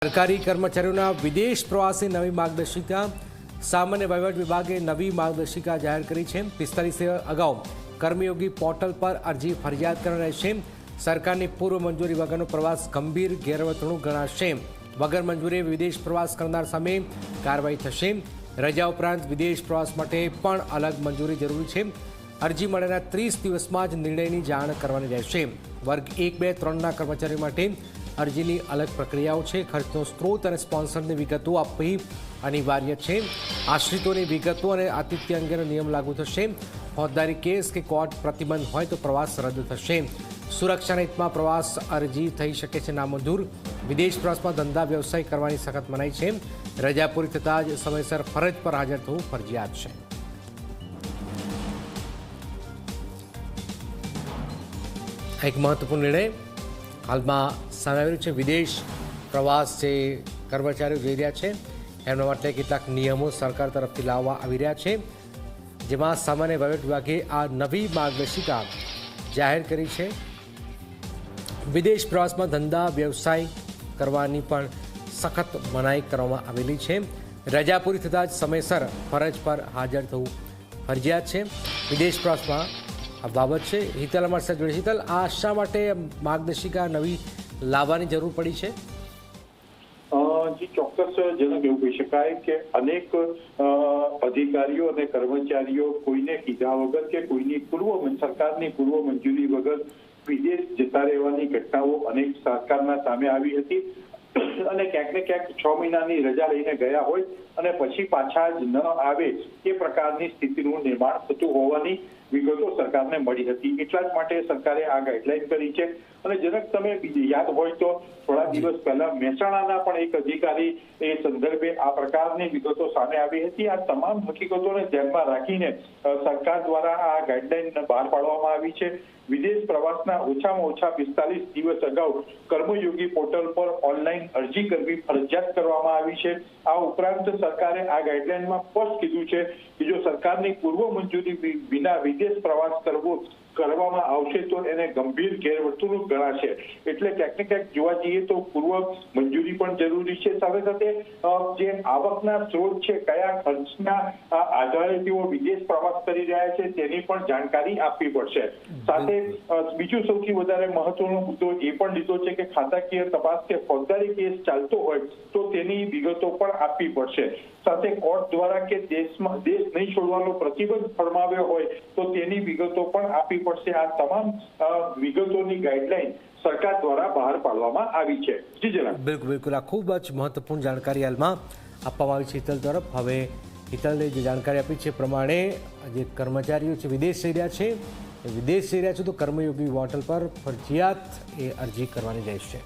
સરકારી કર્મચારીઓના વિદેશ પ્રવાસે નવી માર્ગદર્શિકા સામાન્ય વહીવટ વિભાગે નવી માર્ગદર્શિકા જાહેર કરી છે। 45 અગાઉ કર્મયોગી પોર્ટલ પર અરજી ફરજિયાત કરવાની રહેશે। સરકારની પૂર્વ મંજૂરી વગરનો પ્રવાસ ગંભીર ગેરવર્તણૂક ગણાશે। વગર મંજૂરીએ વિદેશ પ્રવાસ કરનાર સામે કાર્યવાહી થશે। રજા ઉપરાંત વિદેશ પ્રવાસ માટે પણ અલગ મંજૂરી જરૂરી છે। અરજી મળેના 30 દિવસમાં જ નિર્ણયની જાણ કરવાની રહેશે। વર્ગ 1, 2, 3ના કર્મચારીઓ માટે અરજીની અલગ પ્રક્રિયાઓ છે। ખર્ચનો સ્ત્રોત અને સ્પોન્સરની વિગતો આપવી અનિવાર્ય છે। આશ્રિતોની વિગતો અને આતિથ્ય અંગેનો નિયમ લાગુ થશે। ફોજદારી કેસ કે કોર્ટ પ્રતિબંધ હોય તો પ્રવાસ રદ થશે। સુરક્ષાના હિતમાં પ્રવાસ અરજી થઈ શકે છે નામંજૂર। વિદેશ પ્રવાસમાં ધંધા વ્યવસાય કરવાની સખત મનાઈ છે। રજા પૂરી થતાં જ સમયસર ફરજ પર હાજર થવું ફરજિયાત છે। એક મહત્વપૂર્ણ નિર્ણય હાલમાં સામે આવ્યું છે। વિદેશ પ્રવાસ જે કર્મચારીઓ જઈ રહ્યા છે એમના માટે કેટલાક નિયમો સરકાર તરફથી લાવવા આવી રહ્યા છે, જેમાં સામાન્ય વહીવટ વિભાગે આ નવી માર્ગદર્શિકા જાહેર કરી છે। વિદેશ પ્રવાસમાં ધંધા વ્યવસાય કરવાની પણ સખત મનાઈ કરવામાં આવેલી છે। રજા પૂરી થતાં જ સમયસર ફરજ પર હાજર થવું ફરજિયાત છે। વિદેશ પ્રવાસમાં આ બાબત છે। હિતલ અમારી સાથે જોડે। હિતલ, આ શા માટે માર્ગદર્શિકા નવી લાવવાની જરૂર પડી છે? જી ચોક્કસ જનક એવું કહી શકાય કે અનેક અધિકારીઓ અને કર્મચારીઓ કોઈને કીધા વગર કે કોઈની સરકારની પૂર્વ મંજૂરી વગર વિદેશ જતા રહેવાની ઘટનાઓ અનેક સરકારના સામે આવી હતી અને ક્યાંક ને ક્યાંક 6 મહિનાની રજા લઈને ગયા હોય અને પછી પાછા જ ન આવે એ પ્રકારની સ્થિતિનું નિર્માણ થતું હોવાની વિગતો સરકારને મળી હતી। એટલા જ માટે સરકારે આ ગાઈડલાઈન કરી છે। અને જનક તમે યાદ હોય તો થોડા દિવસ પહેલા મહેસાણાના પણ એક અધિકારી એ સંદર્ભે આ પ્રકારની વિગતો સામે આવી હતી। આ તમામ હકીકતોને ધ્યાનમાં રાખીને સરકાર દ્વારા આ ગાઈડલાઈન બહાર પાડવામાં આવી છે। વિદેશ પ્રવાસના ઓછામાં ઓછા 45 દિવસ અગાઉ કર્મયોગી પોર્ટલ પર ઓનલાઈન અરજી કરવી ફરજિયાત કરવામાં આવી છે। આ ઉપરાંત સરકારે આ ગાઈડલાઈનમાં સ્પષ્ટ કીધું છે કે જો સરકારની પૂર્વ મંજૂરી વિના વિદેશ પ્રવાસ કરવામાં આવશે તો એને ગંભીર ગેરવર્તણૂક ગણાશે। એટલે ક્યાંક ને ક્યાંક જોવા જઈએ તો પૂર્વ મંજૂરી પણ જરૂરી છે। સાથે સાથે જે આવકના સ્ત્રોત છે, કયા ખર્ચના આધારે તેઓ વિદેશ પ્રવાસ કરી રહ્યા છે તેની પણ જાણકારી આપવી પડશે। સાથે બીજું સૌથી વધારે મહત્વનો મુદ્દો એ પણ લીધો છે કે ખાતાકીય તપાસ કે ફોજદારી કેસ ચાલતો હોય તો તેની વિગતો પણ આપવી પડશે। સાથે કોર્ટ દ્વારા કે દેશ નહીં છોડવાનો પ્રતિબંધ ફરમાવ્યો હોય તો તેની વિગતો પણ આપવી પડશે। આ તમામ વિગતોની ગાઈડલાઈન સરકાર દ્વારા બહાર પાડવામાં આવી છે। જી જનાબ। બિલકુલ આ ખૂબ જ મહત્વપૂર્ણ જાણકારી હાલમાં આપવામાં આવી છે હિતલ તરફ। હવે હિતલે જે જાણકારી આપી છે પ્રમાણે જે કર્મચારીઓ છે વિદેશ જઈ રહ્યા છે તો કર્મયોગી પોર્ટલ પર ફરજિયાત એ અરજી કરવાની રહેશે।